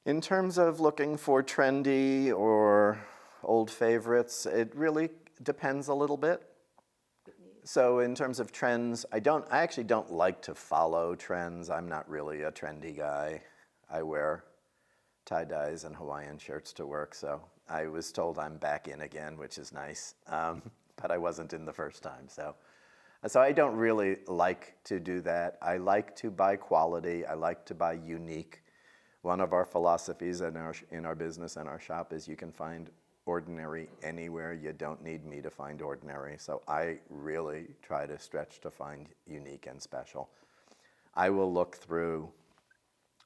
In terms of looking for trendy or old favorites, it really depends a little bit. So in terms of trends, I actually don't like to follow trends. I'm not really a trendy guy. I wear tie-dyes and Hawaiian shirts to work, so I was told I'm back in again, which is nice, but I wasn't in the first time. So I don't really like to do that. I like to buy quality. I like to buy unique. One of our philosophies in our business and our shop is you can find ordinary anywhere. You don't need me to find ordinary. So I really try to stretch to find unique and special. I will look through,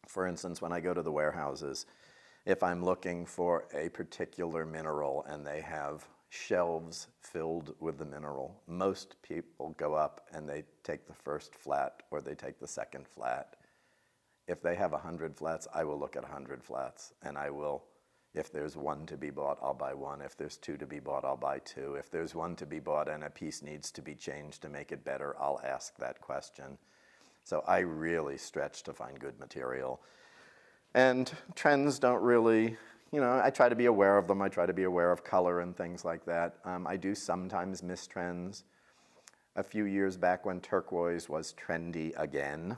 for instance, when I go to the warehouses, if I'm looking for a particular mineral and they have shelves filled with the mineral, most people go up and they take the first flat or they take the second flat. If they have 100 flats, I will look at 100 flats, and I will, if there's one to be bought, I'll buy one. If there's two to be bought, I'll buy two. If there's one to be bought and a piece needs to be changed to make it better, I'll ask that question. So I really stretch to find good material. And trends don't really, I try to be aware of them. I try to be aware of color and things like that. I do sometimes miss trends. A few years back when turquoise was trendy again,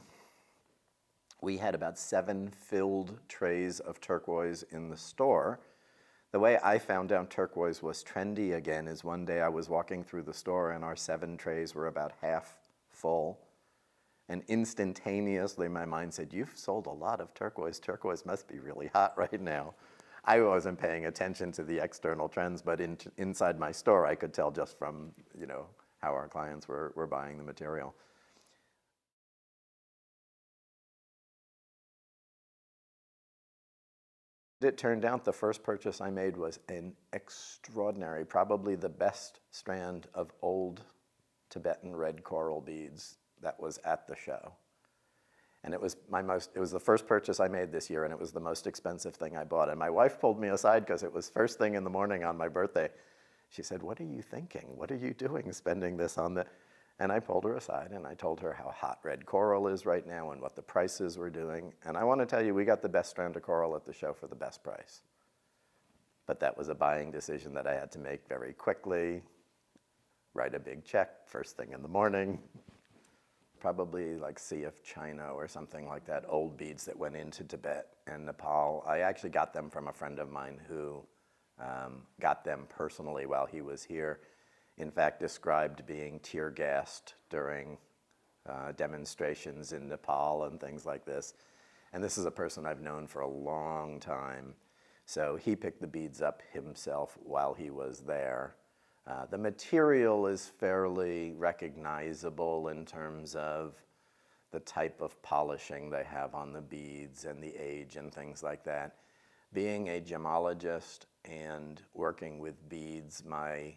we had about 7 filled trays of turquoise in the store. The way I found out turquoise was trendy again is one day I was walking through the store and our 7 trays were about half full. And instantaneously my mind said, you've sold a lot of turquoise. Turquoise must be really hot right now. I wasn't paying attention to the external trends, but inside my store I could tell just from how our clients were buying the material. It turned out the first purchase I made was an extraordinary, probably the best strand of old Tibetan red coral beads that was at the show. And it was the first purchase I made this year, and it was the most expensive thing I bought. And my wife pulled me aside because it was first thing in the morning on my birthday. She said, what are you thinking? What are you doing spending this on the... And I pulled her aside and I told her how hot red coral is right now and what the prices were doing. And I want to tell you, we got the best strand of coral at the show for the best price. But that was a buying decision that I had to make very quickly, write a big check first thing in the morning, probably like Sea of China or something like that, old beads that went into Tibet and Nepal. I actually got them from a friend of mine who got them personally while he was here. In fact, described being tear gassed during demonstrations in Nepal and things like this. And this is a person I've known for a long time. So he picked the beads up himself while he was there. The material is fairly recognizable in terms of the type of polishing they have on the beads and the age and things like that. Being a gemologist and working with beads, my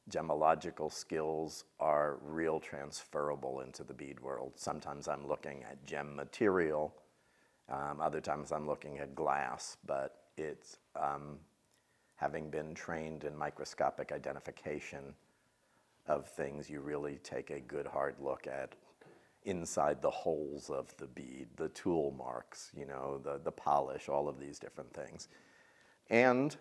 gemological skills are real transferable into the bead world. Sometimes I'm looking at gem material, other times I'm looking at glass, but it's having been trained in microscopic identification of things, you really take a good hard look at inside the holes of the bead, the tool marks, the polish, all of these different things. And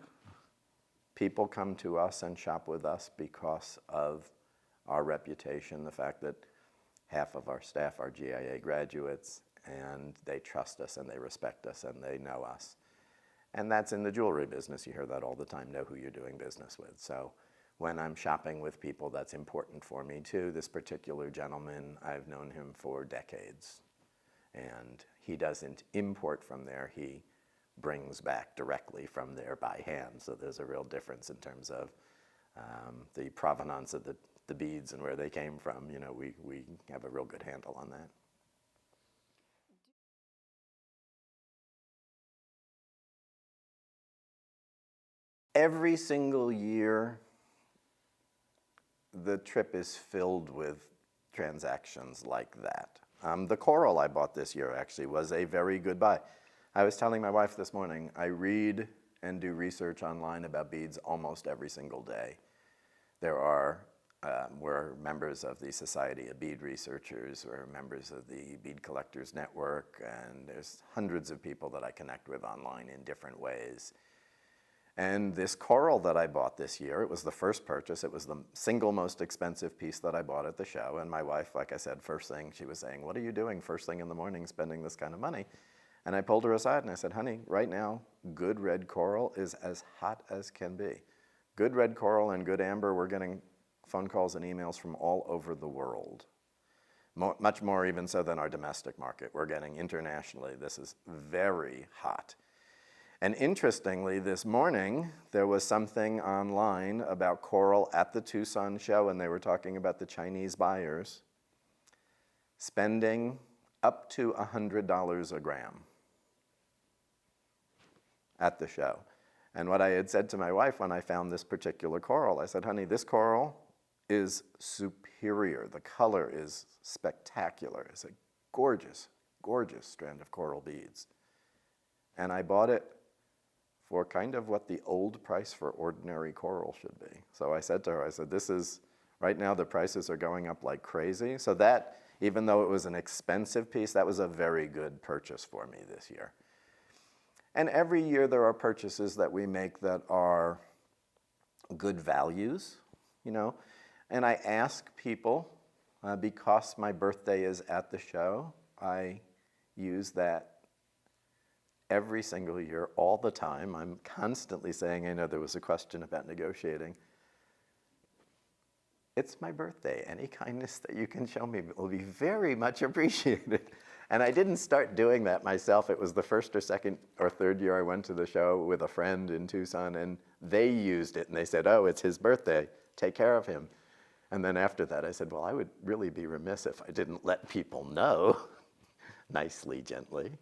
people come to us and shop with us because of our reputation, the fact that half of our staff are GIA graduates, and they trust us and they respect us and they know us. And that's in the jewelry business. You hear that all the time, know who you're doing business with. So when I'm shopping with people, that's important for me too. This particular gentleman, I've known him for decades, and he doesn't import from there. He brings back directly from there by hand. So there's a real difference in terms of the provenance of the beads and where they came from. We have a real good handle on that. Every single year, the trip is filled with transactions like that. The coral I bought this year actually was a very good buy. I was telling my wife this morning, I read and do research online about beads almost every single day. There are We're members of the Society of Bead Researchers. We're members of the Bead Collectors Network, and there's hundreds of people that I connect with online in different ways. And this coral that I bought this year, it was the first purchase. It was the single most expensive piece that I bought at the show. And my wife, like I said, first thing, she was saying, "What are you doing first thing in the morning spending this kind of money?" And I pulled her aside and I said, "Honey, right now, good red coral is as hot as can be. Good red coral and good amber, we're getting phone calls and emails from all over the world. Much more even so than our domestic market. We're getting internationally. This is very hot." And interestingly, this morning, there was something online about coral at the Tucson show, and they were talking about the Chinese buyers spending up to $100 a gram at the show. And what I had said to my wife when I found this particular coral, I said, "Honey, this coral is superior. The color is spectacular. It's a gorgeous, gorgeous strand of coral beads." And I bought it for kind of what the old price for ordinary coral should be. So I said to her, I said, "This is, right now the prices are going up like crazy." So that, even though it was an expensive piece, that was a very good purchase for me this year. And every year there are purchases that we make that are good values, you know. And I ask people, because my birthday is at the show, I use that every single year, all the time. I'm constantly saying, I know there was a question about negotiating. It's my birthday. Any kindness that you can show me will be very much appreciated. And I didn't start doing that myself. It was the first or second or third year I went to the show with a friend in Tucson, and they used it, and they said, "Oh, it's his birthday. Take care of him." And then after that, I said, well, I would really be remiss if I didn't let people know, nicely, gently.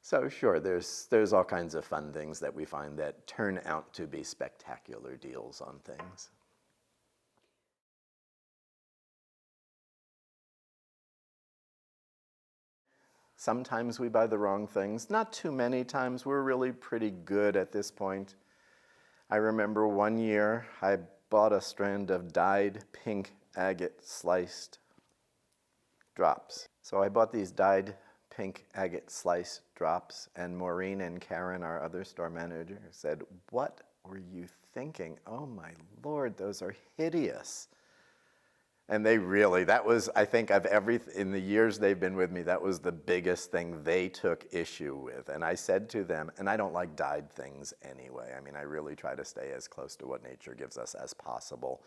So sure, there's all kinds of fun things that we find that turn out to be spectacular deals on things. Sometimes we buy the wrong things. Not too many times. We're really pretty good at this point. I remember one year I bought a strand of dyed pink agate sliced drops. So I bought these dyed pink agate sliced drops, and Maureen and Karen, our other store manager, said, "What were you thinking? Oh my Lord, those are hideous." And they really, that was, I think, in the years they've been with me, that was the biggest thing they took issue with. And I said to them, and I don't like dyed things anyway. I mean, I really try to stay as close to what nature gives us as possible,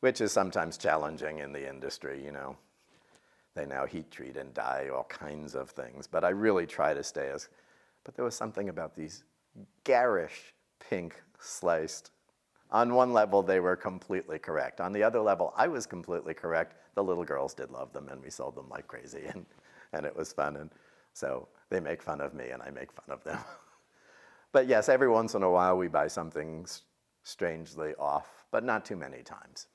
which is sometimes challenging in the industry, you know. They now heat treat and dye all kinds of things, but I really try to stay as, but there was something about these garish pink sliced. On one level, they were completely correct. On the other level, I was completely correct. The little girls did love them, and we sold them like crazy, and it was fun. And so they make fun of me, and I make fun of them. But yes, every once in a while, we buy something strangely off, but not too many times.